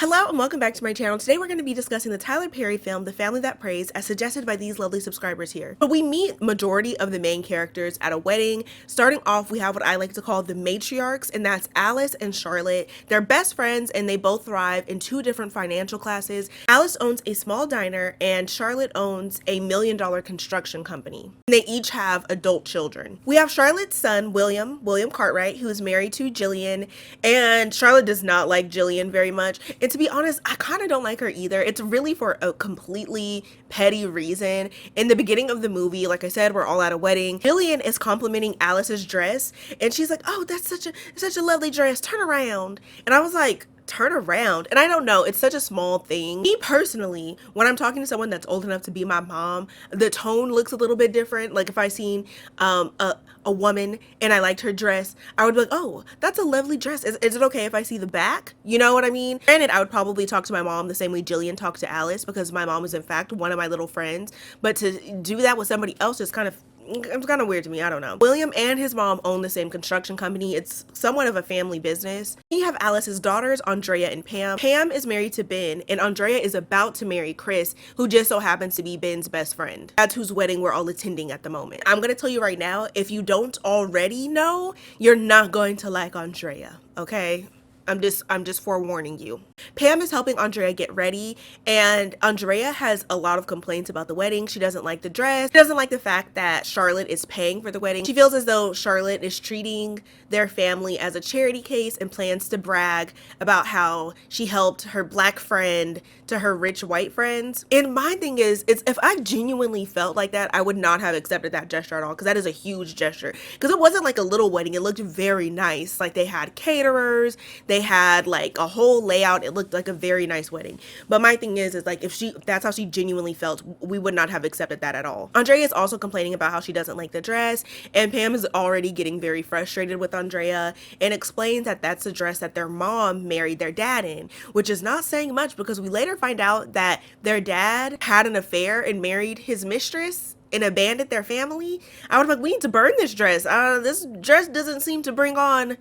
Hello and welcome back to my channel. Today we're going to be discussing the Tyler Perry film, The Family That Prays, as suggested by these lovely subscribers here. But we meet majority of the main characters at a wedding. Starting off, we have what I like to call the matriarchs, and that's Alice and Charlotte. They're best friends and they both thrive in two different financial classes. Alice owns a small diner and Charlotte owns a $1 million construction company. They each have adult children. We have Charlotte's son, William Cartwright, who is married to Jillian, and Charlotte does not like Jillian very much. And to be honest, I kind of don't like her either. It's really for a completely petty reason. In the beginning of the movie, like I said, we're all at a wedding. Jillian is complimenting Alice's dress, and she's like, "Oh, that's such a lovely dress. Turn around." And I was like, turn around. And I don't know, it's such a small thing. Me personally, when I'm talking to someone that's old enough to be my mom, the tone looks a little bit different. Like if I seen a woman and I liked her dress, I would be like, "Oh, that's a lovely dress. Is it okay if I see the back?" You know what I mean? Granted, I would probably talk to my mom the same way Jillian talked to Alice, because my mom is in fact one of my little friends. But to do that with somebody else is it's kind of weird to me. I don't know. William and his mom own the same construction company. It's somewhat of a family business. You have Alice's daughters, Andrea and Pam. Pam is married to Ben, and Andrea is about to marry Chris, who just so happens to be Ben's best friend. That's whose wedding we're all attending at the moment. I'm gonna tell you right now, if you don't already know, you're not going to like Andrea, okay? I'm just forewarning you. Pam is helping Andrea get ready, and Andrea has a lot of complaints about the wedding. She doesn't like the dress. She doesn't like the fact that Charlotte is paying for the wedding. She feels as though Charlotte is treating their family as a charity case and plans to brag about how she helped her black friend to her rich white friends. And my thing is, if I genuinely felt like that, I would not have accepted that gesture at all, because that is a huge gesture. Because it wasn't like a little wedding. It looked very nice. Like they had caterers, they had like a whole layout. It looked like a very nice wedding. But my thing is like if that's how she genuinely felt, we would not have accepted that at all. Andrea is also complaining about how she doesn't like the dress, and Pam is already getting very frustrated with Andrea and explains that that's the dress that their mom married their dad in, which is not saying much, because we later find out that their dad had an affair and married his mistress and abandoned their family. I would be like, we need to burn this dress. This dress doesn't seem to bring on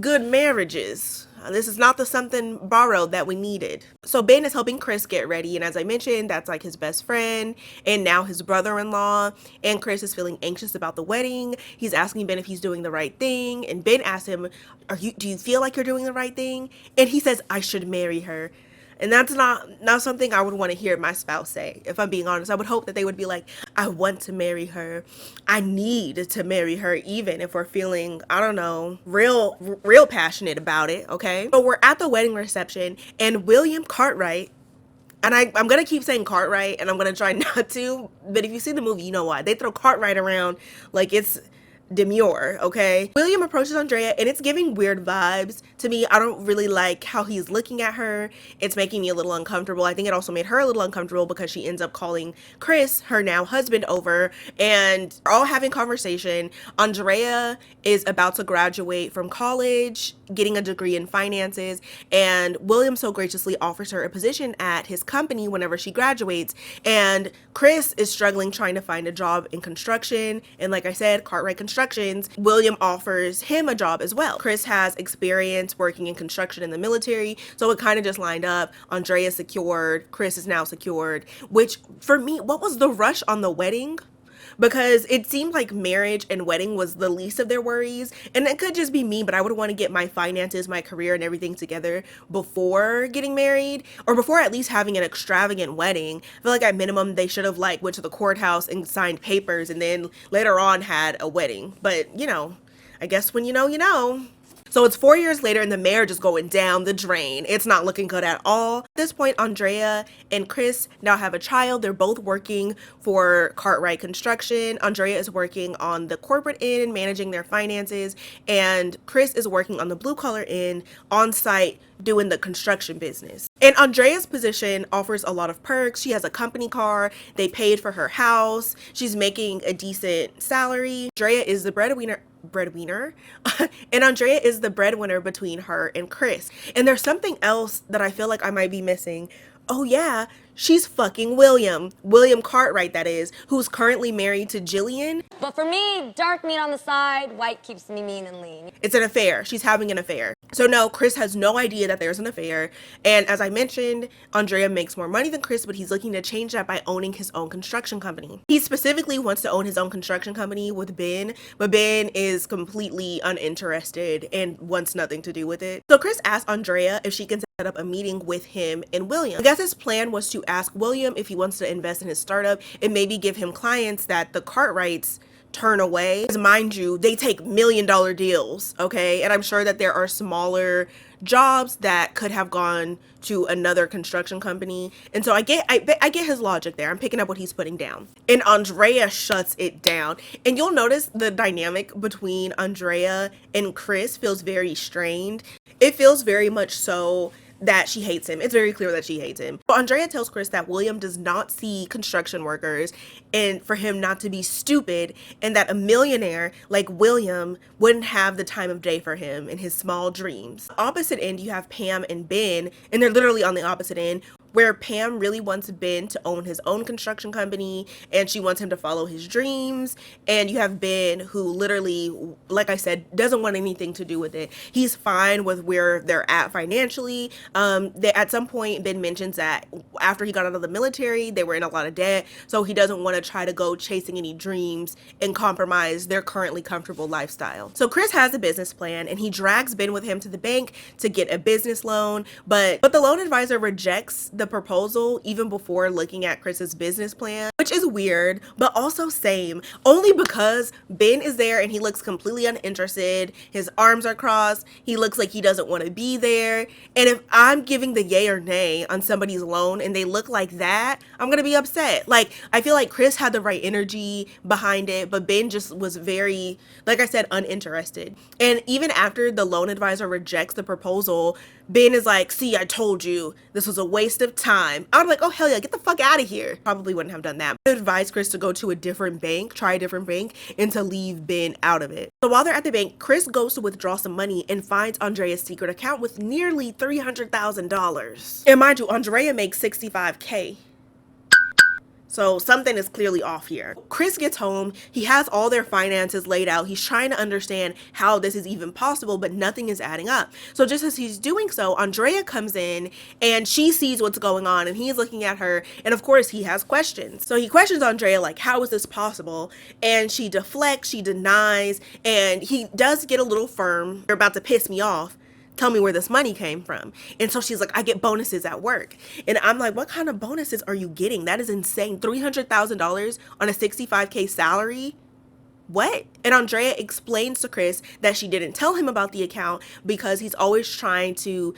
good marriages. This is not the something borrowed that we needed. So Ben is helping Chris get ready, and as I mentioned, that's like his best friend and now his brother-in-law, and Chris is feeling anxious about the wedding. He's asking Ben if he's doing the right thing, and Ben asks him, do you feel like you're doing the right thing? And he says, "I should marry her." And that's not something I would want to hear my spouse say, if I'm being honest. I would hope that they would be like, "I want to marry her. I need to marry her," even if we're feeling, I don't know, real passionate about it, okay? So we're at the wedding reception, and William Cartwright, and I'm going to keep saying Cartwright, and I'm going to try not to, but if you see the movie, you know why. They throw Cartwright around like it's demure, okay? William approaches Andrea, and it's giving weird vibes to me. I don't really like how he's looking at her. It's making me a little uncomfortable. I think it also made her a little uncomfortable because she ends up calling Chris, her now husband, over, and they're all having conversation. Andrea is about to graduate from college, getting a degree in finances, and William so graciously offers her a position at his company whenever she graduates, and Chris is struggling trying to find a job in construction, and like I said, Cartwright Constructions, William offers him a job as well. Chris has experience working in construction in the military, so it kind of just lined up. Andrea secured, Chris is now secured, which for me, what was the rush on the wedding? Because it seemed like marriage and wedding was the least of their worries, and it could just be me, but I would want to get my finances, my career, and everything together before getting married, or before at least having an extravagant wedding. I feel like at minimum they should have like went to the courthouse and signed papers and then later on had a wedding. But you know, I guess when you know, you know. So it's 4 years later, and the marriage is going down the drain. It's not looking good at all. At this point, Andrea and Chris now have a child. They're both working for Cartwright Construction. Andrea is working on the corporate end, managing their finances, and Chris is working on the blue collar end, on site, doing the construction business. And Andrea's position offers a lot of perks. She has a company car. They paid for her house. She's making a decent salary. Andrea is the breadwinner and Andrea is the breadwinner between her and Chris. And there's something else that I feel like I might be missing, Oh yeah, she's fucking William Cartwright, that is, who's currently married to Jillian. But for me, dark meat on the side, white keeps me mean and lean. It's an affair. She's having an affair. So no, Chris has no idea that there's an affair. And as I mentioned, Andrea makes more money than Chris, but he's looking to change that by owning his own construction company. He specifically wants to own his own construction company with Ben, but Ben is completely uninterested and wants nothing to do with it. So Chris asks Andrea if she can set up a meeting with him and William. I guess his plan was to ask William if he wants to invest in his startup and maybe give him clients that the Cartwrights turn away. Because mind you, they take $1 million deals, okay? And I'm sure that there are smaller jobs that could have gone to another construction company. And so I get his logic there. I'm picking up what he's putting down. And Andrea shuts it down. And you'll notice the dynamic between Andrea and Chris feels very strained. It feels very much so that she hates him. It's very clear that she hates him. But Andrea tells Chris that William does not see construction workers and for him not to be stupid, and that a millionaire like William wouldn't have the time of day for him and his small dreams. Opposite end, you have Pam and Ben, and they're literally on the opposite end, where Pam really wants Ben to own his own construction company and she wants him to follow his dreams. And you have Ben, who literally, like I said, doesn't want anything to do with it. He's fine with where they're at financially. At some point, Ben mentions that after he got out of the military, they were in a lot of debt. So he doesn't want to try to go chasing any dreams and compromise their currently comfortable lifestyle. So Chris has a business plan and he drags Ben with him to the bank to get a business loan. But the loan advisor rejects the proposal even before looking at Chris's business plan, which is weird, but also same, only because Ben is there and he looks completely uninterested. His arms are crossed. He looks like he doesn't want to be there. And if I'm giving the yay or nay on somebody's loan and they look like that, I'm gonna be upset. Like, I feel like Chris had the right energy behind it, but Ben just was very, like I said, uninterested. And even after the loan advisor rejects the proposal, Ben is like, see, I told you this was a waste of time. I'm like, oh, hell yeah, get the fuck out of here. Probably wouldn't have done that. I advised Chris to go to a different bank, try a different bank, and to leave Ben out of it. So while they're at the bank, Chris goes to withdraw some money and finds Andrea's secret account with nearly $300,000. And mind you, Andrea makes $65K. So something is clearly off here. Chris gets home. He has all their finances laid out. He's trying to understand how this is even possible, but nothing is adding up. So just as he's doing so, Andrea comes in and she sees what's going on and he's looking at her. And of course he has questions. So he questions Andrea, like, how is this possible? And she deflects, she denies, and he does get a little firm. You're about to piss me off. Tell me where this money came from. And so she's like, I get bonuses at work. And I'm like, what kind of bonuses are you getting? That is insane. $300,000 on a $65K salary? What? And Andrea explains to Chris that she didn't tell him about the account because he's always trying to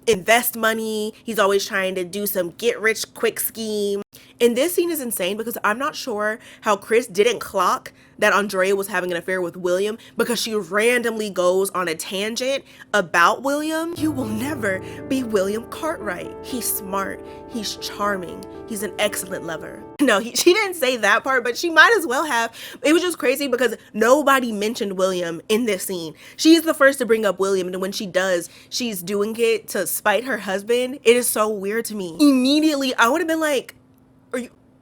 invest money. He's always trying to do some get rich quick scheme. And this scene is insane because I'm not sure how Chris didn't clock that Andrea was having an affair with William, because she randomly goes on a tangent about William. You will never be William Cartwright. He's smart. He's charming. He's an excellent lover. No, she didn't say that part, but she might as well have. It was just crazy because nobody mentioned William in this scene. She's the first to bring up William, and when she does, she's doing it to spite her husband. It is so weird to me. Immediately, I would have been like,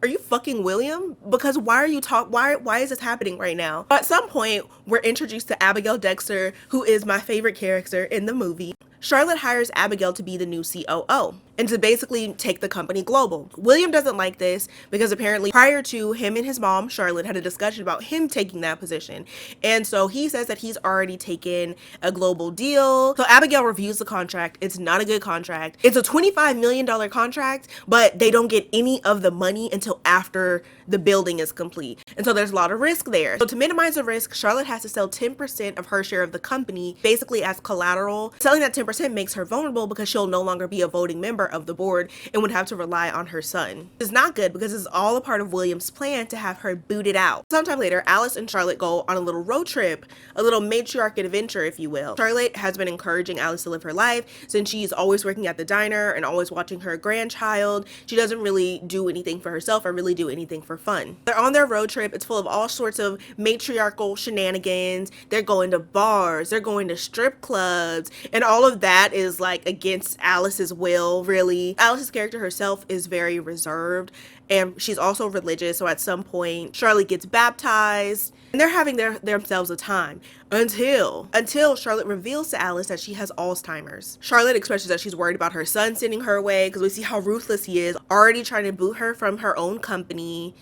are you fucking William? Because why is this happening right now? At some point, we're introduced to Abigail Dexter, who is my favorite character in the movie. Charlotte hires Abigail to be the new COO and to basically take the company global. William doesn't like this because apparently prior to him and his mom, Charlotte, had a discussion about him taking that position. And so he says that he's already taken a global deal. So Abigail reviews the contract. It's not a good contract. It's a $25 million contract, but they don't get any of the money until after the building is complete. And so there's a lot of risk there. So to minimize the risk, Charlotte has to sell 10% of her share of the company, basically as collateral. Selling that 10% makes her vulnerable because she'll no longer be a voting member of the board and would have to rely on her son. It's not good because it's all a part of William's plan to have her booted out. Sometime later, Alice and Charlotte go on a little road trip, a little matriarch adventure, if you will. Charlotte has been encouraging Alice to live her life since she's always working at the diner and always watching her grandchild. She doesn't really do anything for herself or really do anything for fun. They're on their road trip. It's full of all sorts of matriarchal shenanigans. They're going to bars, they're going to strip clubs, and all of that is like against Alice's will, really. really. Alice's character herself is very reserved, and she's also religious. So at some point, Charlotte gets baptized, and they're having themselves a time until Charlotte reveals to Alice that she has Alzheimer's. Charlotte expresses that she's worried about her son sending her away because we see how ruthless he is, already trying to boot her from her own company.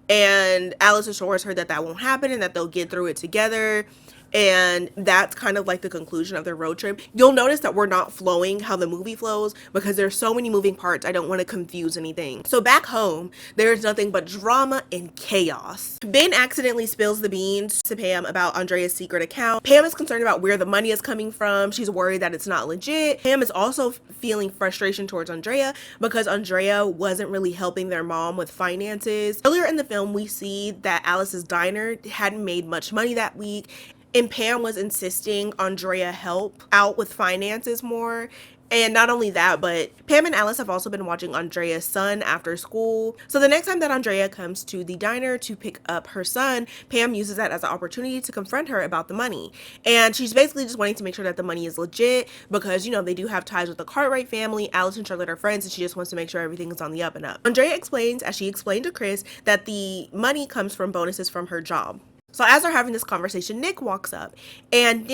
And Alice assures her that that won't happen and that they'll get through it together. And that's kind of like the conclusion of their road trip. You'll notice that we're not flowing how the movie flows because there's so many moving parts. I don't want to confuse anything. So back home, there's nothing but drama and chaos. Ben accidentally spills the beans to Pam about Andrea's secret account. Pam is concerned about where the money is coming from. She's worried that it's not legit. Pam is also feeling frustration towards Andrea because Andrea wasn't really helping their mom with finances. Earlier in the film, we see that Alice's diner hadn't made much money that week, and Pam was insisting Andrea help out with finances more. And not only that, but Pam and Alice have also been watching Andrea's son after school. So the next time that Andrea comes to the diner to pick up her son, Pam uses that as an opportunity to confront her about the money. And she's basically just wanting to make sure that the money is legit because, you know, they do have ties with the Cartwright family. Alice and Charlotte are friends, and she just wants to make sure everything is on the up and up. Andrea explains, as she explained to Chris, that the money comes from bonuses from her job. So as they're having this conversation, Nick walks up, and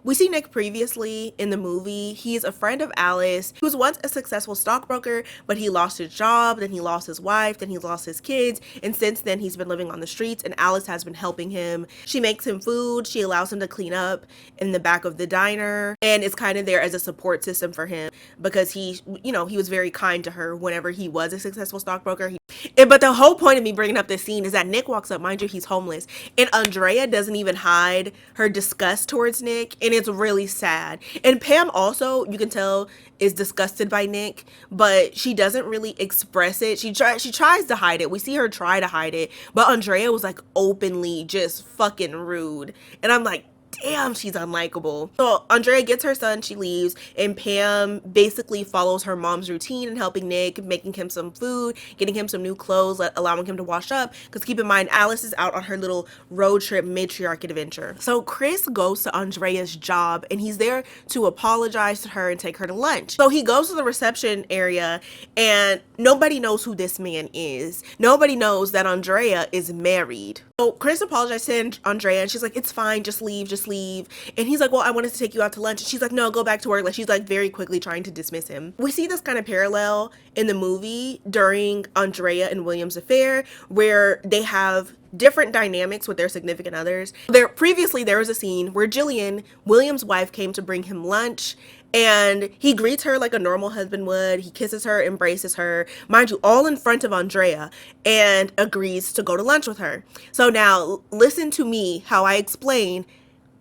we see Nick previously in the movie. He's a friend of Alice. He was once a successful stockbroker, but he lost his job, then he lost his wife, then he lost his kids, and since then he's been living on the streets, and Alice has been helping him. She makes him food, she allows him to clean up in the back of the diner, and it's kind of there as a support system for him because he was very kind to her whenever he was a successful stockbroker. But the whole point of me bringing up this scene is that Nick walks up, mind you, he's homeless, and Andrea doesn't even hide her disgust towards Nick, and it's really sad. And Pam also, you can tell, is disgusted by Nick, but she doesn't really express it. She tries to hide it. We see her try to hide it, but Andrea was like openly just fucking rude, and I'm like, damn, she's unlikable. So Andrea gets her son, she leaves, and Pam basically follows her mom's routine in helping Nick, making him some food, getting him some new clothes, allowing him to wash up, because keep in mind, Alice is out on her little road trip matriarch adventure. So Chris goes to Andrea's job, and he's there to apologize to her and take her to lunch. So he goes to the reception area, and nobody knows who this man is. Nobody knows that Andrea is married. So Chris apologized to Andrea, and she's like, it's fine, just leave. And he's like, well, I wanted to take you out to lunch. And she's like, no, go back to work. Like, she's like very quickly trying to dismiss him. We see this kind of parallel in the movie during Andrea and William's affair, where they have different dynamics with their significant others. Previously, there was a scene where Jillian, William's wife, came to bring him lunch, and he greets her like a normal husband would. He kisses her, embraces her, mind you, all in front of Andrea, and agrees to go to lunch with her. So now listen to me how I explain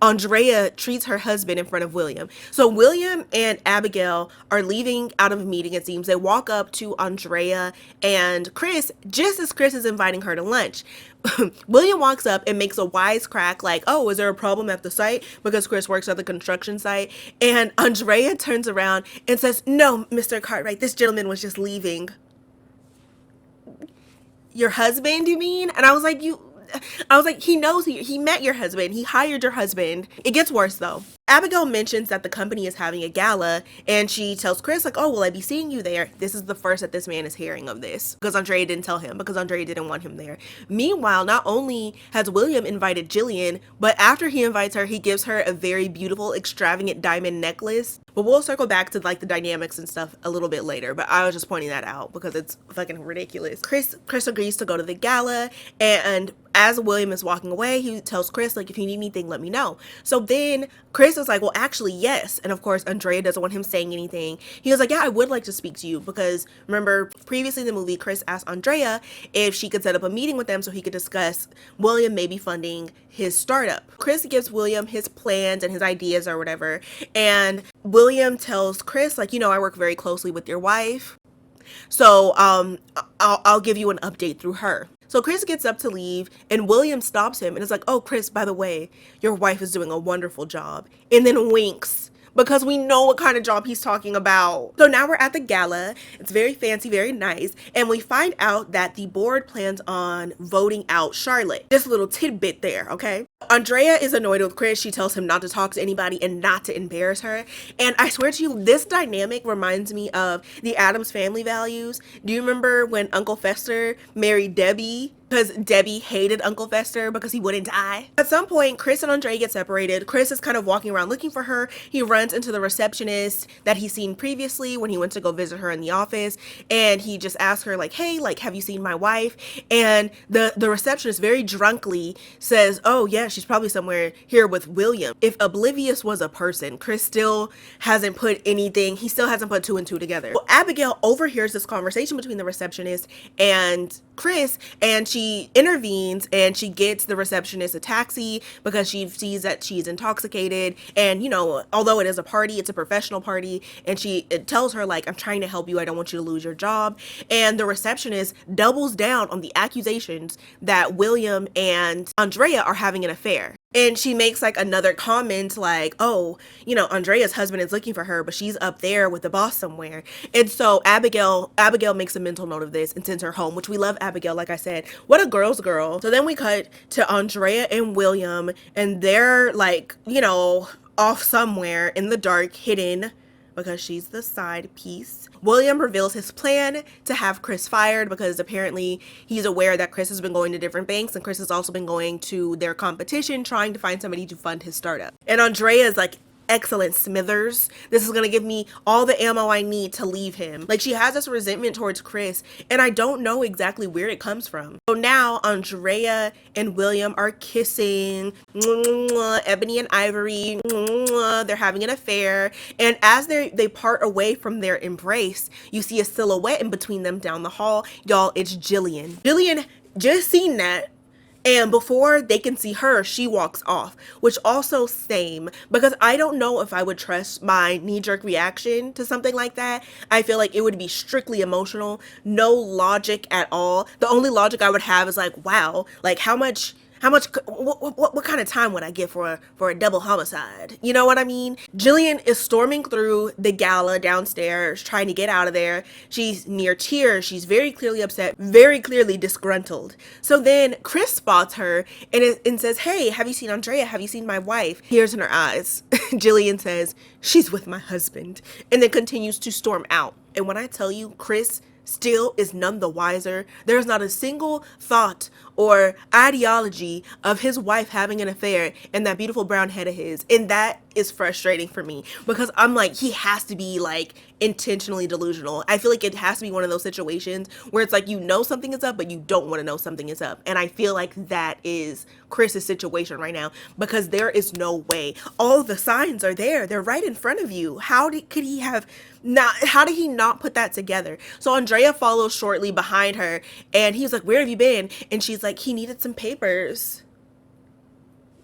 Andrea treats her husband in front of William. So William and Abigail are leaving out of a meeting, it seems. They walk up to Andrea and Chris just as Chris is inviting her to lunch. William walks up and makes a wisecrack like, oh, is there a problem at the site? Because Chris works at the construction site. And Andrea turns around and says, no, Mr. Cartwright, this gentleman was just leaving. Your husband, you mean? And I was like, he knows he met your husband. He hired your husband. It gets worse though. Abigail mentions that the company is having a gala, and she tells Chris like, oh, will I be seeing you there? This is the first that this man is hearing of this, because Andrea didn't tell him, because Andrea didn't want him there. Meanwhile, not only has William invited Jillian, but after he invites her, he gives her a very beautiful, extravagant diamond necklace. But we'll circle back to like the dynamics and stuff a little bit later, but I was just pointing that out because it's fucking ridiculous. Chris agrees to go to the gala, and as William is walking away, he tells Chris like, if you need anything, let me know. So then Chris is like, well, actually, yes. And of course, Andrea doesn't want him saying anything. He was like, yeah, I would like to speak to you, because remember previously in the movie, Chris asked Andrea if she could set up a meeting with them so he could discuss William maybe funding his startup. Chris gives William his plans and his ideas or whatever, and William tells Chris like, I work very closely with your wife, so I'll give you an update through her. So Chris gets up to leave, and William stops him and is like, oh, Chris, by the way, your wife is doing a wonderful job, and then winks because we know what kind of job he's talking about. So now we're at the gala. It's very fancy, very nice. And we find out that the board plans on voting out Charlotte. Just a little tidbit there, okay? Andrea is annoyed with Chris. She tells him not to talk to anybody and not to embarrass her. And I swear to you, this dynamic reminds me of the Addams Family Values. Do you remember when Uncle Fester married Debbie? Because Debbie hated Uncle Fester because he wouldn't die. At some point, Chris and Andrea get separated. Chris is kind of walking around looking for her. He runs into the receptionist that he's seen previously when he went to go visit her in the office. And he just asks her, like, hey, like, have you seen my wife? And the receptionist very drunkly says, oh, yeah, she's probably somewhere here with William. If oblivious was a person, Chris still hasn't put anything, he still hasn't put two and two together. Well, Abigail overhears this conversation between the receptionist and Chris, and she intervenes and she gets the receptionist a taxi because she sees that she's intoxicated. And, you know, although it is a party, it's a professional party, and it tells her, like, I'm trying to help you, I don't want you to lose your job. And the receptionist doubles down on the accusations that William and Andrea are having an affair. And she makes like another comment like, oh, you know, Andrea's husband is looking for her, but she's up there with the boss somewhere. And so Abigail makes a mental note of this and sends her home, which we love Abigail, like I said. What a girl's girl. So then we cut to Andrea and William, and they're like, you know, off somewhere in the dark, hidden, because she's the side piece. William reveals his plan to have Chris fired because apparently he's aware that Chris has been going to different banks, and Chris has also been going to their competition trying to find somebody to fund his startup. And Andrea is like, excellent, Smithers. This is gonna give me all the ammo I need to leave him. Like, she has this resentment towards Chris, and I don't know exactly where it comes from. So now Andrea and William are kissing, Ebony and Ivory, they're having an affair. And as they part away from their embrace, you see a silhouette in between them down the hall. Y'all, it's Jillian. Jillian just seen that. And before they can see her, she walks off, which also same, because I don't know if I would trust my knee-jerk reaction to something like that. I feel like it would be strictly emotional, no logic at all. The only logic I would have is like, wow, like how much, what kind of time would I get for a double homicide? You know what I mean? Jillian is storming through the gala downstairs, trying to get out of there. She's near tears. She's very clearly upset, very clearly disgruntled. So then Chris spots her and says, hey, have you seen Andrea? Have you seen my wife? Tears in her eyes. Jillian says, she's with my husband, and then continues to storm out. And when I tell you, Chris still is none the wiser. There's not a single thought or ideology of his wife having an affair and that beautiful brown head of his. And that is frustrating for me because I'm like, he has to be like intentionally delusional. I feel like it has to be one of those situations where it's like, you know something is up, but you don't want to know something is up. And I feel like that is Chris's situation right now, because there is no way. All the signs are there. They're right in front of you. How did he not put that together? So Andrea follows shortly behind her, and he's like, where have you been? And she's like, he needed some papers.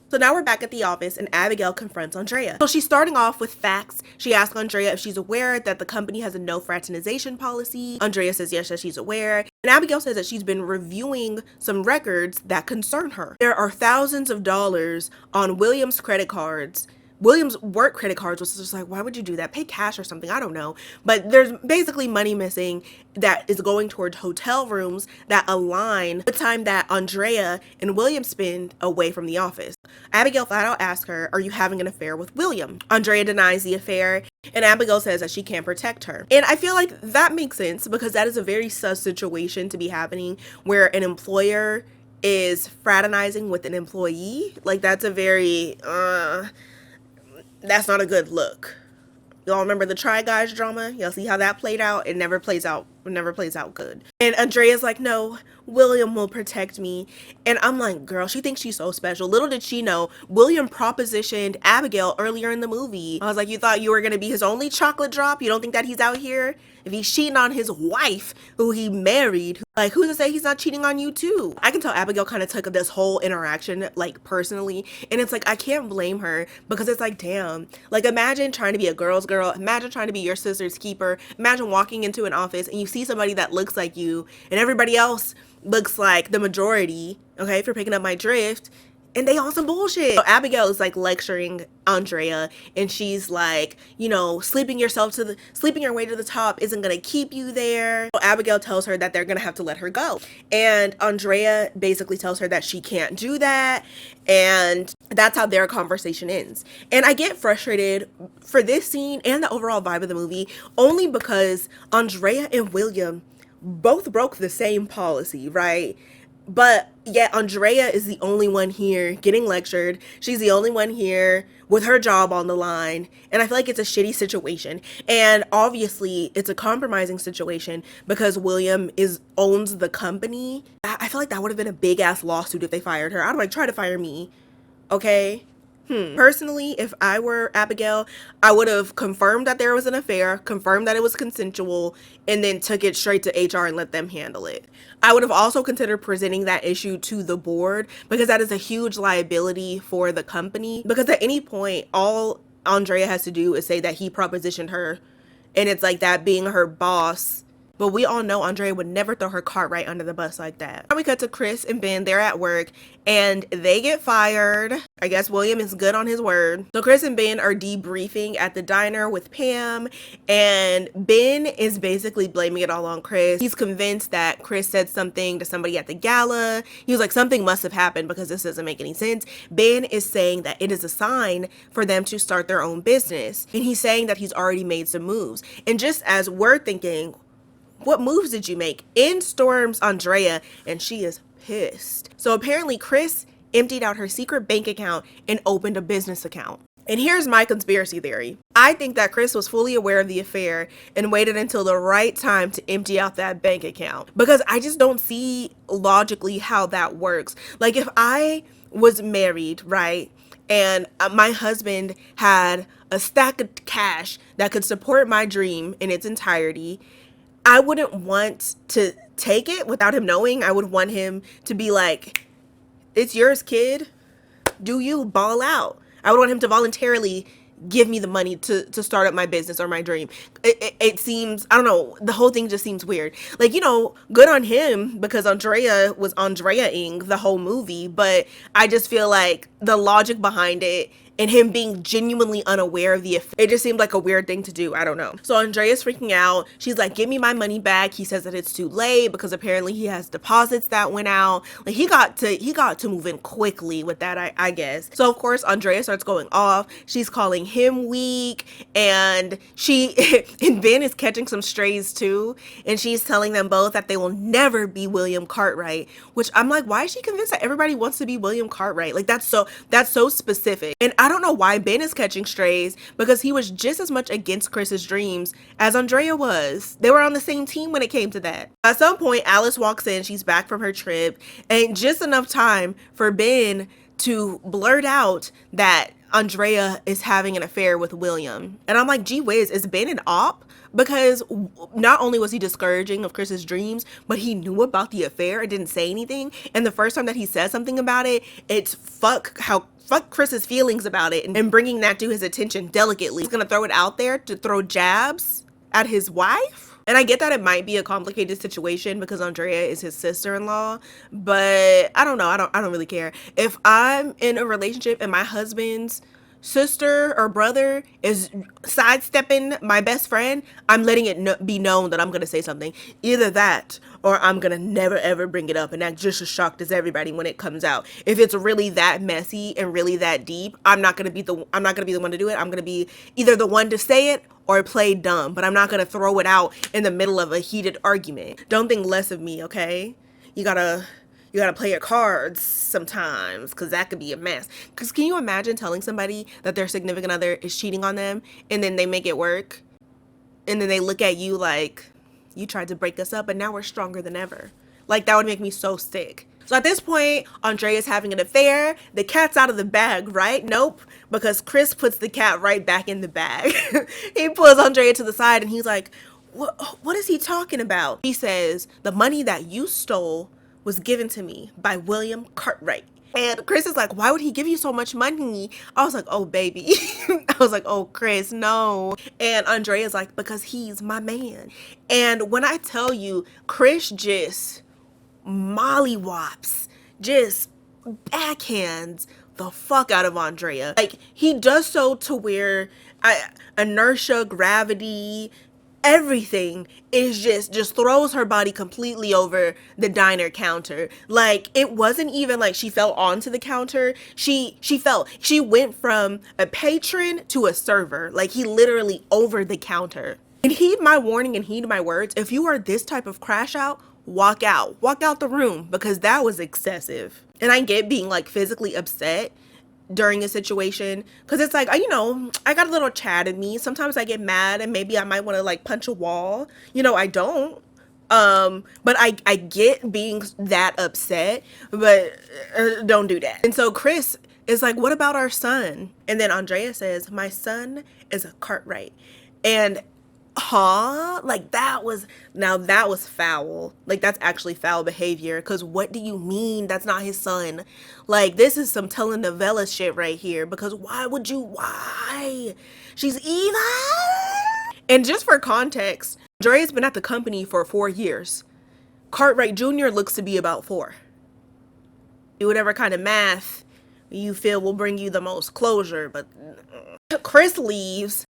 So now we're back at the office, and Abigail confronts Andrea. So she's starting off with facts. She asks Andrea if she's aware that the company has a no fraternization policy. Andrea says yes, that she's aware. And Abigail says that she's been reviewing some records that concern her. There are thousands of dollars on William's credit cards. William's work credit cards was just like, why would you do that? Pay cash or something, I don't know. But there's basically money missing that is going towards hotel rooms that align the time that Andrea and William spend away from the office. Abigail flat out asks her, are you having an affair with William? Andrea denies the affair, and Abigail says that she can't protect her. And I feel like that makes sense, because that is a very sus situation to be happening where an employer is fraternizing with an employee. Like, that's a very, that's not a good look. Y'all remember the Try Guys drama? Y'all see how that played out? It never plays out good. And Andrea's like, no, William will protect me. And I'm like, girl, she thinks she's so special. Little did she know, William propositioned Abigail earlier in the movie. I was like, you thought you were going to be his only chocolate drop? You don't think that he's out here? If he's cheating on his wife, who he married, like, who's to say he's not cheating on you too? I can tell Abigail kind of took this whole interaction, like, personally. And it's like, I can't blame her, because it's like, damn. Like, imagine trying to be a girl's girl. Imagine trying to be your sister's keeper. Imagine walking into an office and you see somebody that looks like you and everybody else looks like the majority, okay, if you're picking up my drift. and they on some bullshit. So Abigail is like lecturing Andrea, and she's like, you know, sleeping your way to the top isn't gonna keep you there. So Abigail tells her that they're gonna have to let her go, and Andrea basically tells her that she can't do that, and that's how their conversation ends. And I get frustrated for this scene and the overall vibe of the movie only because Andrea and William both broke the same policy, right? But yet Andrea is the only one here getting lectured. She's the only one here with her job on the line. And I feel like it's a shitty situation. And obviously it's a compromising situation because William owns the company. I feel like that would have been a big ass lawsuit if they fired her. I'd like try to fire me. Okay. Personally, if I were Abigail, I would have confirmed that there was an affair, confirmed that it was consensual, and then took it straight to HR and let them handle it. I would have also considered presenting that issue to the board because that is a huge liability for the company. Because at any point, all Andrea has to do is say that he propositioned her, and it's like that being her boss. But we all know Andrea would never throw her cart right under the bus like that. Now we cut to Chris and Ben. They're at work and they get fired. I guess William is good on his word. So Chris and Ben are debriefing at the diner with Pam, and Ben is basically blaming it all on Chris. He's convinced that Chris said something to somebody at the gala. He was like, something must have happened because this doesn't make any sense. Ben is saying that it is a sign for them to start their own business. And he's saying that he's already made some moves. And just as we're thinking, what moves did you make? In storms Andrea, and she is pissed. So apparently Chris emptied out her secret bank account and opened a business account. And here's my conspiracy theory. I think that Chris was fully aware of the affair and waited until the right time to empty out that bank account. Because I just don't see logically how that works. Like if I was married, right? And my husband had a stack of cash that could support my dream in its entirety, I wouldn't want to take it without him knowing. I would want him to be like, it's yours, kid. Do you ball out? I would want him to voluntarily give me the money to start up my business or my dream. It seems, I don't know, the whole thing just seems weird. Like, you know, good on him because Andrea was Andrea-ing the whole movie, but I just feel like the logic behind it and him being genuinely unaware of the effect, it just seemed like a weird thing to do. I don't know. So Andrea's freaking out. She's like, give me my money back. He says that it's too late because apparently he has deposits that went out. Like he got to move in quickly with that, I guess. So of course Andrea starts going off. She's calling him weak, and and Ben is catching some strays too, and she's telling them both that they will never be William Cartwright, which I'm like, why is she convinced that everybody wants to be William Cartwright? Like that's so specific. And I don't know why Ben is catching strays because he was just as much against Chris's dreams as Andrea was. They were on the same team when it came to that. At some point, Alice walks in. She's back from her trip, and just enough time for Ben to blurt out that Andrea is having an affair with William. And I'm like, gee whiz, is Ben an op? Because not only was he discouraging of Chris's dreams, but he knew about the affair and didn't say anything. And the first time that he says something about it, it's fuck Chris's feelings about it and bringing that to his attention delicately. He's gonna throw it out there to throw jabs at his wife. And I get that it might be a complicated situation because Andrea is his sister-in-law, but I don't know. I don't really care. If I'm in a relationship and my husband's sister or brother is sidestepping my best friend, I'm letting it be known that I'm going to say something. Either that or I'm going to never ever bring it up and act just as shocked as everybody when it comes out. If it's really that messy and really that deep, I'm not going to be the one to do it. I'm going to be either the one to say it or play dumb, but I'm not going to throw it out in the middle of a heated argument. Don't think less of me, okay? You gotta play your cards sometimes, because that could be a mess. Because can you imagine telling somebody that their significant other is cheating on them and then they make it work and then they look at you like, you tried to break us up but now we're stronger than ever? Like, that would make me so sick. So at this point, Andrea's having an affair. The cat's out of the bag, right? Nope. Because Chris puts the cat right back in the bag. He pulls Andrea to the side and he's like, what is he talking about? He says, the money that you stole was given to me by William Cartwright. And Chris is like, why would he give you so much money? I was like, oh, baby. I was like, oh, Chris, no. And Andrea's like, because he's my man. And when I tell you, Chris just mollywops, just backhands the fuck out of Andrea. Like, he does so to where inertia, gravity, everything is just throws her body completely over the diner counter. Like, it wasn't even like she fell onto the counter. She went from a patron to a server. Like, he literally over the counter. And heed my warning and heed my words. If you are this type of crash out, walk out the room, because that was excessive. And I get being like physically upset during a situation, because it's like, you know, I got a little Chad in me. Sometimes I get mad and maybe I might want to like punch a wall. You know, I don't. But I get being that upset, but don't do that. And so Chris is like, what about our son? And then Andrea says, my son is a Cartwright. And like, that was foul. Like, that's actually foul behavior, because what do you mean that's not his son? Like, this is some telenovela shit right here, because why? She's evil. And just for context, Dre's been at the company for 4 years. Cartwright Jr. looks to be about 4. Do whatever kind of math you feel will bring you the most closure, but Chris leaves,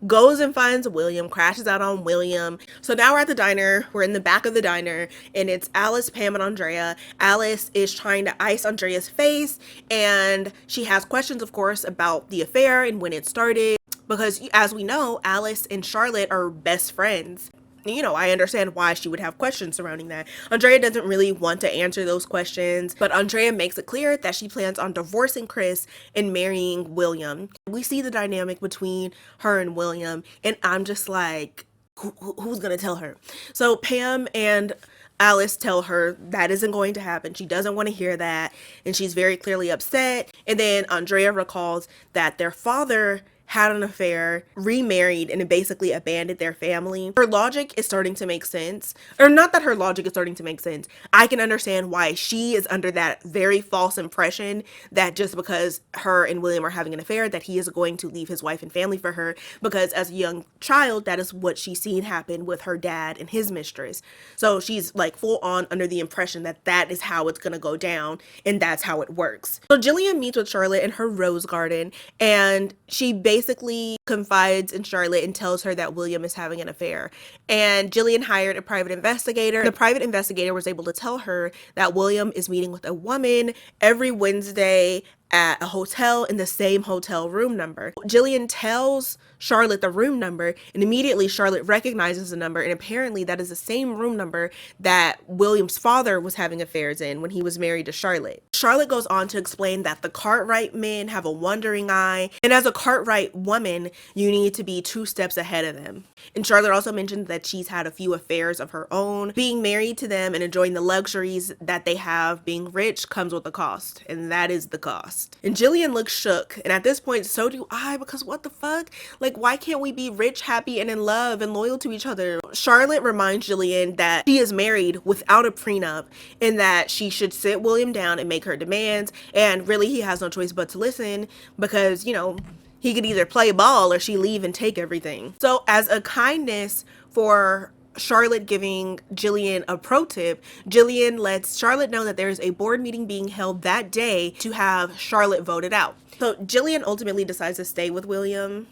goes and finds William, crashes out on William. So now we're at the diner. We're in the back of the diner, and it's Alice, Pam, and Andrea. Alice is trying to ice Andrea's face, and she has questions, of course, about the affair and when it started, because as we know, Alice and Charlotte are best friends. You know, I understand why she would have questions surrounding that. Andrea doesn't really want to answer those questions, but Andrea makes it clear that she plans on divorcing Chris and marrying William. We see the dynamic between her and William, and I'm just like, who's gonna tell her? So Pam and Alice tell her that isn't going to happen. She doesn't want to hear that, and she's very clearly upset. And then Andrea recalls that their father had an affair, remarried, and basically abandoned their family. Her logic is starting to make sense. Or not that her logic is starting to make sense. I can understand why she is under that very false impression that just because her and William are having an affair, that he is going to leave his wife and family for her. Because as a young child, that is what she's seen happen with her dad and his mistress. So she's like full on under the impression that that is how it's gonna go down, and that's how it works. So Jillian meets with Charlotte in her rose garden, and she basically confides in Charlotte and tells her that William is having an affair. And Jillian hired a private investigator. The private investigator was able to tell her that William is meeting with a woman every Wednesday at a hotel in the same hotel room number. Jillian tells Charlotte the room number, and immediately Charlotte recognizes the number, and apparently that is the same room number that William's father was having affairs in when he was married to Charlotte. Charlotte goes on to explain that the Cartwright men have a wandering eye, and as a Cartwright woman, you need to be 2 steps ahead of them. And Charlotte also mentioned that she's had a few affairs of her own. Being married to them and enjoying the luxuries that they have, being rich, comes with a cost, and that is the cost. And Jillian looks shook, and at this point, so do I, because what the fuck? Like, why can't we be rich, happy, and in love and loyal to each other? Charlotte reminds Jillian that she is married without a prenup, and that she should sit William down and make her demands, and really he has no choice but to listen, because, you know, he could either play ball or she leave and take everything. So as a kindness for Charlotte giving Jillian a pro tip, Jillian lets Charlotte know that there is a board meeting being held that day to have Charlotte voted out. So Jillian ultimately decides to stay with William.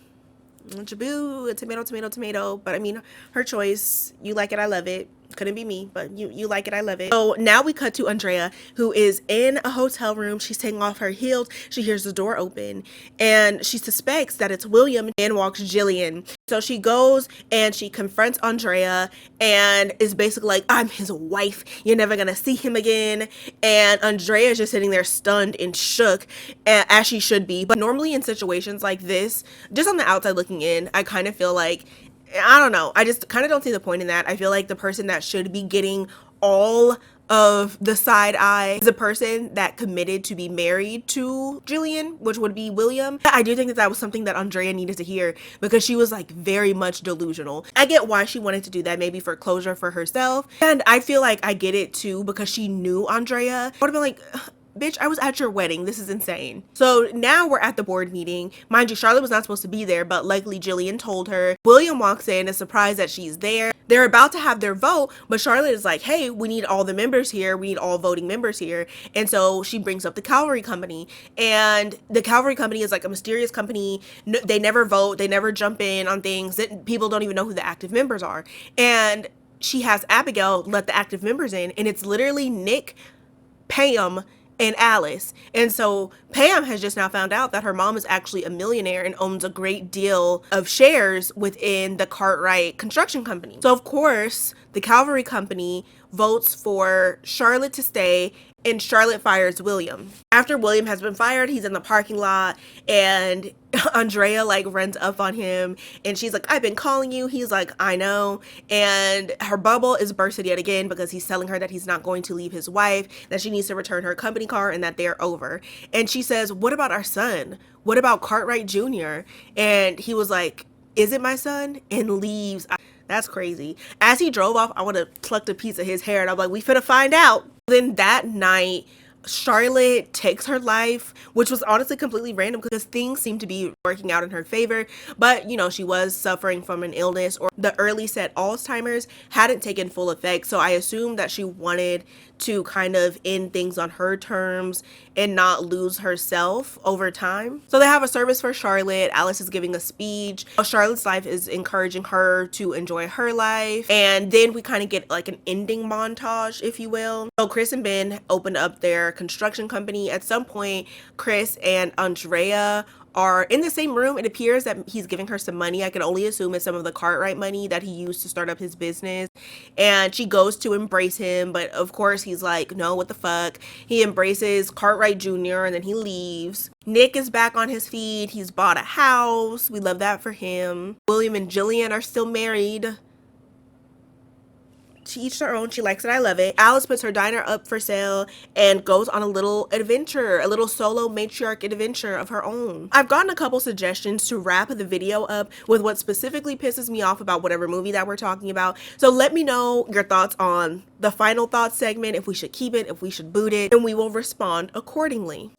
Jaboo, tomato, tomato, tomato. But I mean, her choice. You like it, I love it. Couldn't be me, but you like it, I love it. So now we cut to Andrea, who is in a hotel room. She's taking off her heels. She hears the door open, and she suspects that it's William, and walks Jillian. So she goes and she confronts Andrea and is basically like, I'm his wife. You're never gonna see him again. And Andrea is just sitting there stunned and shook, as she should be. But normally in situations like this, just on the outside looking in, I kind of feel like, I don't know, I just kind of don't see the point in that. I feel like the person that should be getting all of the side eye is the person that committed to be married to Jillian, which would be William. I do think that that was something that Andrea needed to hear, because she was like very much delusional. I get why she wanted to do that, maybe for closure for herself, and I feel like I get it too, because she knew Andrea. I would have been like, bitch, I was at your wedding. This is insane. So now we're at the board meeting. Mind you, Charlotte was not supposed to be there, but luckily Jillian told her. William walks in, is surprised that she's there. They're about to have their vote, but Charlotte is like, hey, we need all the members here. We need all voting members here. And so she brings up the Cavalry Company. And the Cavalry Company is like a mysterious company. They never vote. They never jump in on things that people don't even know who the active members are. And she has Abigail let the active members in, and it's literally Nick, Pam, and Alice. And so Pam has just now found out that her mom is actually a millionaire and owns a great deal of shares within the Cartwright construction company. So of course, the Cavalry Company votes for Charlotte to stay, and Charlotte fires William. After William has been fired, he's in the parking lot, and Andrea like runs up on him, and she's like, I've been calling you. He's like, I know. And her bubble is bursted yet again because he's telling her that he's not going to leave his wife, that she needs to return her company car, and that they're over. And she says, what about our son? What about Cartwright Jr.? And he was like, is it my son? And leaves. That's crazy. As he drove off, I would have plucked a piece of his hair, and I'm like, we finna find out. Then that night, Charlotte takes her life, which was honestly completely random because things seemed to be working out in her favor. But, you know, she was suffering from an illness, or the early set Alzheimer's hadn't taken full effect. So I assumed that she wanted to kind of end things on her terms and not lose herself over time. So they have a service for Charlotte. Alice is giving a speech. Charlotte's life is encouraging her to enjoy her life. And then we kind of get like an ending montage, if you will. So Chris and Ben opened up their construction company. At some point, Chris and Andrea are in the same room. It appears that he's giving her some money. I can only assume it's some of the Cartwright money that he used to start up his business. And she goes to embrace him, but of course he's like, no, what the fuck? He embraces Cartwright Jr. and then he leaves. Nick is back on his feet. He's bought a house. We love that for him. William and Jillian are still married. To each their own. She likes it. I love it. Alice puts her diner up for sale and goes on a little adventure, a little solo matriarch adventure of her own. I've gotten a couple suggestions to wrap the video up with what specifically pisses me off about whatever movie that we're talking about. So let me know your thoughts on the final thoughts segment, if we should keep it, if we should boot it, and we will respond accordingly.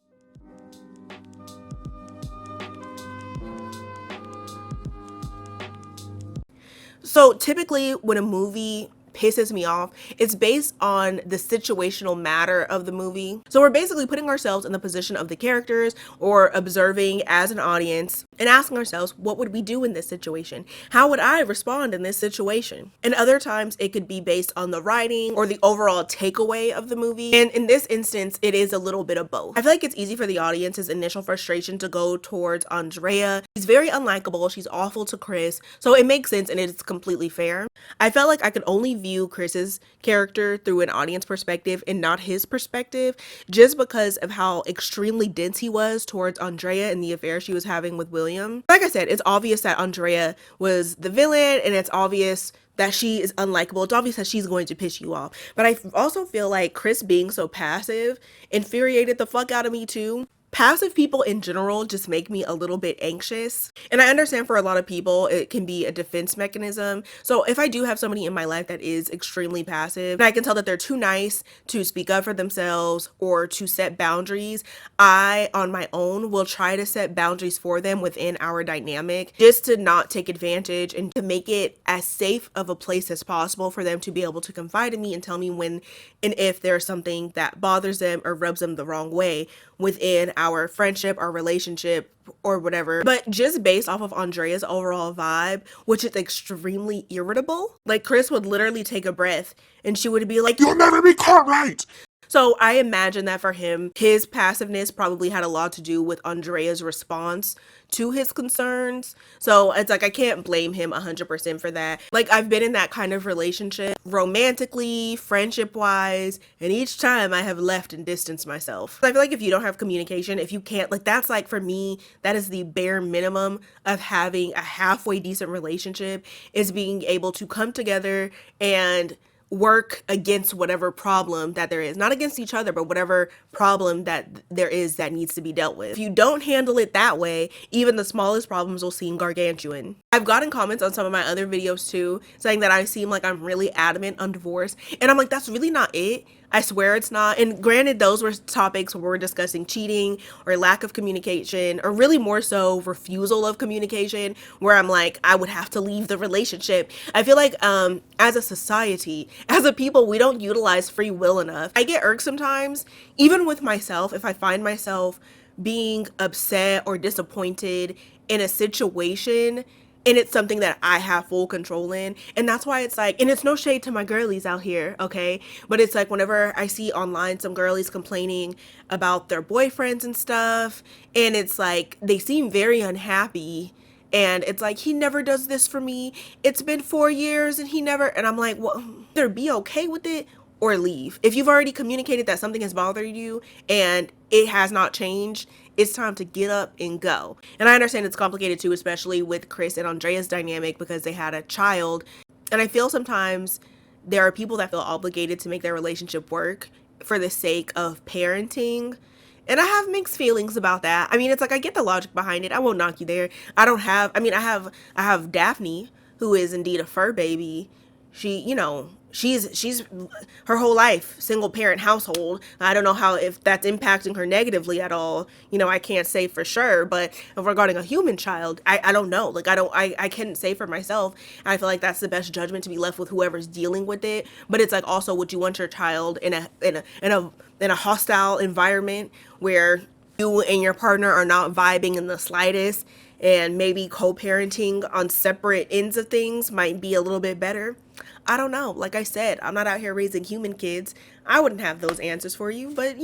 So typically when a movie pisses me off, it's based on the situational matter of the movie. So we're basically putting ourselves in the position of the characters, or observing as an audience and asking ourselves, what would we do in this situation? How would I respond in this situation? And other times it could be based on the writing or the overall takeaway of the movie. And in this instance, it is a little bit of both. I feel like it's easy for the audience's initial frustration to go towards Andrea. She's very unlikable. She's awful to Chris. So it makes sense and it's completely fair. I felt like I could only view Chris's character through an audience perspective and not his perspective, just because of how extremely dense he was towards Andrea and the affair she was having with William. Like I said, it's obvious that Andrea was the villain, and it's obvious that she is unlikable. It's obvious that she's going to piss you off. But I also feel like Chris being so passive infuriated the fuck out of me too. Passive people in general just make me a little bit anxious. And I understand for a lot of people, it can be a defense mechanism. So if I do have somebody in my life that is extremely passive, and I can tell that they're too nice to speak up for themselves or to set boundaries, I, on my own, will try to set boundaries for them within our dynamic, just to not take advantage and to make it as safe of a place as possible for them to be able to confide in me and tell me when and if there's something that bothers them or rubs them the wrong way within our friendship, our relationship, or whatever. But just based off of Andrea's overall vibe, which is extremely irritable, like Chris would literally take a breath and she would be like, "You'll never be caught right." So I imagine that for him, his passiveness probably had a lot to do with Andrea's response to his concerns. So it's like, I can't blame him 100% for that. Like, I've been in that kind of relationship, romantically, friendship wise, and each time I have left and distanced myself. I feel like if you don't have communication, if you can't, like, that's like, for me, that is the bare minimum of having a halfway decent relationship, is being able to come together and work against whatever problem that there is, not against each other, but whatever problem that there is that needs to be dealt with. If you don't handle it that way, even the smallest problems will seem gargantuan. I've gotten comments on some of my other videos too, saying that I seem like I'm really adamant on divorce. And I'm like, that's really not it. I swear it's not. And granted, those were topics where we're discussing cheating or lack of communication, or really more so refusal of communication, where I'm like, I would have to leave the relationship. I feel like as a society, as a people, we don't utilize free will enough. I get irked sometimes, even with myself, if I find myself being upset or disappointed in a situation and it's something that I have full control in. And that's why it's like, and it's no shade to my girlies out here, okay? But it's like whenever I see online some girlies complaining about their boyfriends and stuff, and it's like they seem very unhappy. And it's like, he never does this for me. It's been 4 years and he never, and I'm like, well, either be okay with it or leave. If you've already communicated that something has bothered you and it has not changed, it's time to get up and go. And I understand it's complicated too, especially with Chris and Andrea's dynamic because they had a child. And I feel sometimes there are people that feel obligated to make their relationship work for the sake of parenting. And I have mixed feelings about that. I mean, it's like I get the logic behind it. I won't knock you there. I have Daphne, who is indeed a fur baby. She's her whole life single parent household. I don't know how, if that's impacting her negatively at all. I can't say for sure, but regarding a human child, I don't know. Like I couldn't say for myself. I feel like that's the best judgment to be left with whoever's dealing with it. But it's like, also, would you want your child in a hostile environment where you and your partner are not vibing in the slightest, and maybe co-parenting on separate ends of things might be a little bit better? I don't know. Like I said, I'm not out here raising human kids. I wouldn't have those answers for you, but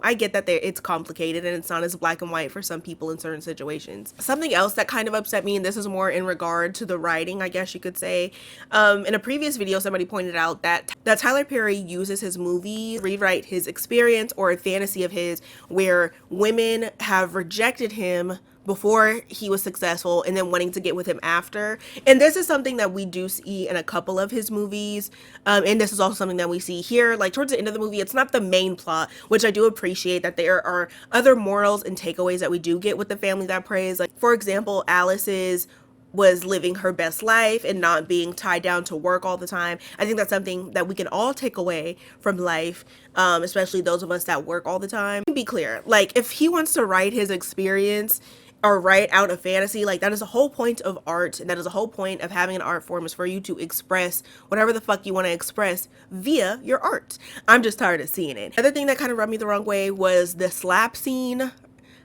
I get that it's complicated and it's not as black and white for some people in certain situations. Something else that kind of upset me, and this is more in regard to the writing, I guess you could say. In a previous video, somebody pointed out that Tyler Perry uses his movies to rewrite his experience or a fantasy of his where women have rejected him before he was successful and then wanting to get with him after. And this is something that we do see in a couple of his movies. And this is also something that we see here, like towards the end of the movie. It's not the main plot, which I do appreciate that there are other morals and takeaways that we do get with The Family That Prays. Like, for example, Alice's was living her best life and not being tied down to work all the time. I think that's something that we can all take away from life, especially those of us that work all the time. Be clear, like if he wants to write his experience or write out a fantasy, like that is the whole point of art, and that is the whole point of having an art form, is for you to express whatever the fuck you want to express via your art. I'm just tired of seeing it. Another thing that kind of rubbed me the wrong way was the slap scene,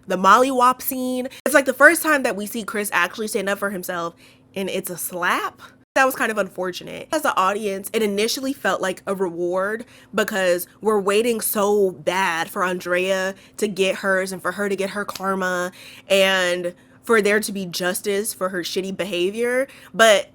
the mollywop scene. It's like the first time that we see Chris actually stand up for himself, and it's a slap. That was kind of unfortunate. As an audience, it initially felt like a reward because we're waiting so bad for Andrea to get hers and for her to get her karma and for there to be justice for her shitty behavior. But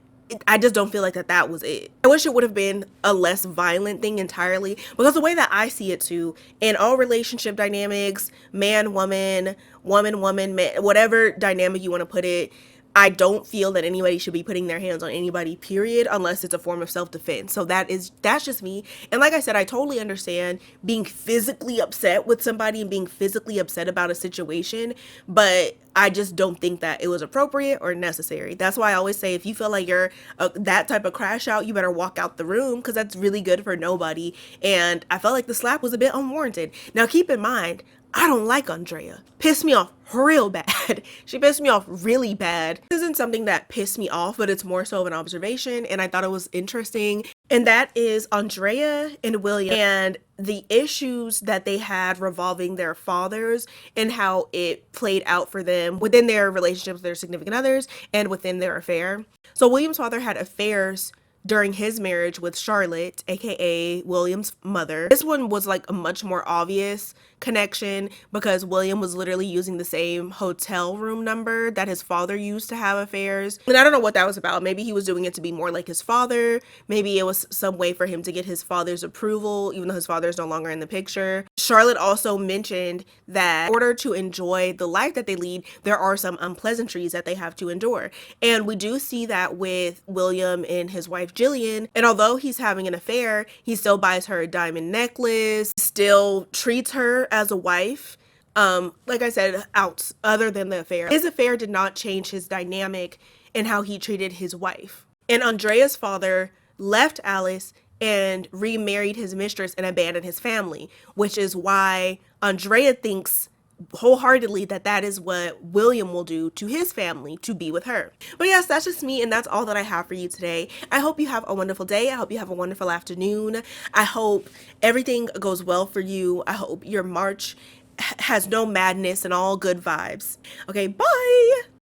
I just don't feel like that was it. I wish it would have been a less violent thing entirely, because the way that I see it too, in all relationship dynamics, man, woman, woman, man, whatever dynamic you want to put it, I don't feel that anybody should be putting their hands on anybody, period, unless it's a form of self-defense. So that's just me. And like I said, I totally understand being physically upset with somebody and being physically upset about a situation, but I just don't think that it was appropriate or necessary. That's why I always say, if you feel like you're that type of crash out, you better walk out the room, because that's really good for nobody. And I felt like the slap was a bit unwarranted. Now keep in mind, I don't like Andrea. Pissed me off real bad. She pissed me off really bad. This isn't something that pissed me off, but it's more so of an observation, and I thought it was interesting. And that is Andrea and William and the issues that they had revolving their fathers and how it played out for them within their relationships with their significant others and within their affair. So William's father had affairs during his marriage with Charlotte, aka William's mother. This one was like a much more obvious connection because William was literally using the same hotel room number that his father used to have affairs. And I don't know what that was about. Maybe he was doing it to be more like his father. Maybe it was some way for him to get his father's approval, even though his father is no longer in the picture. Charlotte also mentioned that in order to enjoy the life that they lead, there are some unpleasantries that they have to endure. And we do see that with William and his wife Jillian. And although he's having an affair, he still buys her a diamond necklace, still treats her as a wife. Like I said, other than the affair. His affair did not change his dynamic and how he treated his wife. And Andrea's father left Alice and remarried his mistress and abandoned his family, which is why Andrea thinks wholeheartedly that that is what William will do to his family to be with her. But yes, that's just me, and that's all that I have for you today. I hope you have a wonderful day. I hope you have a wonderful afternoon. I hope everything goes well for you. I hope your March has no madness and all good vibes. Okay, bye.